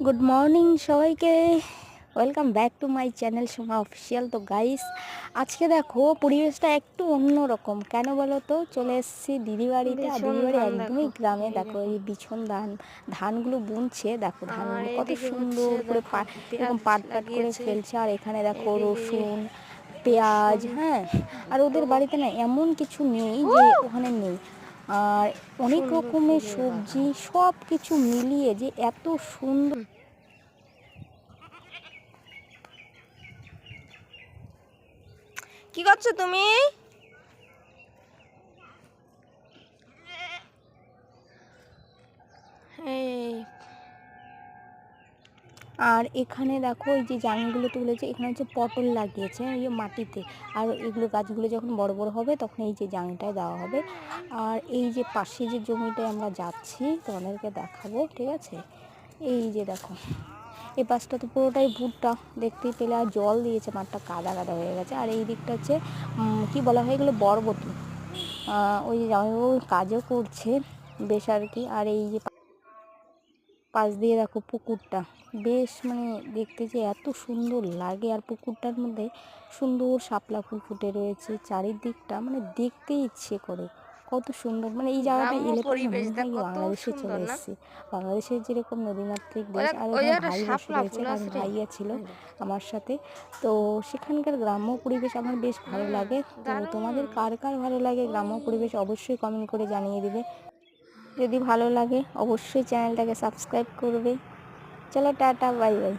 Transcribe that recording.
Good morning সবাইকে, welcome back to my channel Soma official. তো guys, আজকে দেখো পরিবেশটা একটু অন্যরকম। কেন বলো তো? চলে এসেছি দিদি বাড়িতে, আর ভীষণ দিদি বাড়ি ধান একদমই দেখো, গ্রামে। এই দেখো এই বিছন ধানগুলো বুনছে, দেখো আর ধানগুলো কত এইদিকে হচ্ছে সুন্দর করে দেখো এরকম পেঁয়াজ পাট পাট করে লাগিয়েছে। ফেলছে। আর এখানে দেখো এইদিকে রসুন, পেঁয়াজ, রসুন। হ্যাঁ। আর ওদের বাড়িতে না এমন কিছু নেই যে ওখানে নেই। আর অনেক সুন্দর রকমের ফুলের সবজি, বাগান। সব কিছু মিলিয়ে যে এত সুন্দর। কি করছো তুমি? এই আর এখানে দেখো এই যে জাংগুলো তুলেছে, এখানে হচ্ছে পটল লাগিয়েছে এই যে মাটিতে। আর এগুলো গাছগুলো যখন বড় বড় হবে তখন এই যে জাংটায় দেওয়া হবে। আর এই যে পাশে যে জমিটায় আমরা যাচ্ছি তোমাদেরকে দেখাবো, ঠিক আছে? এই যে দেখো, এই পাশটা তো পুরোটাই ভুট্টা দেখতেই পেলে। আর জল দিয়েছে, মাঠটা কাদা কাদা হয়ে গেছে। আর এই দিকটা হচ্ছে কি বলা হয় এগুলো, বরবটি। ওই যে জামাইবাবু কাজও করছে বেশ আর কি। আর এই যে পাশ দিয়ে দেখো পুকুরটা, বেশ মানে দেখতে যে এত সুন্দর লাগে। আর পুকুরটার মধ্যে সুন্দর শাপলা ফুল ফুটে রয়েছে চারিদিকটা, মানে দেখতে ইচ্ছে করে। কত সুন্দর, মানে এই জায়গাটা গ্রাম্য এলে পরে না পরিবেশ মনে হয় দেখ কি কত বাংলাদেশে চলে সুন্দর না? এসেছি। বাংলাদেশের যেরকম নদীমাতৃক ওই দেশ। দেখ, আর ওই ওখানে জায়গাটা ভাই বসে শাপলা রয়েছে, ফুল কারণ আছে রে। ভাইয়া ছিল এই দেখ, আমার সাথে। তো সেখানকার গ্রাম্য পরিবেশ আমার বেশ ভালো লাগে। তো দারুণ। তোমাদের কার কার ভালো লাগে গ্রাম্য পরিবেশ অবশ্যই কমেন্ট করে জানিয়ে দিবে। যদি ভালো লাগে অবশ্যই চ্যানেলটাকে সাবস্ক্রাইব করবে। চলো টাটা, বাই বাই।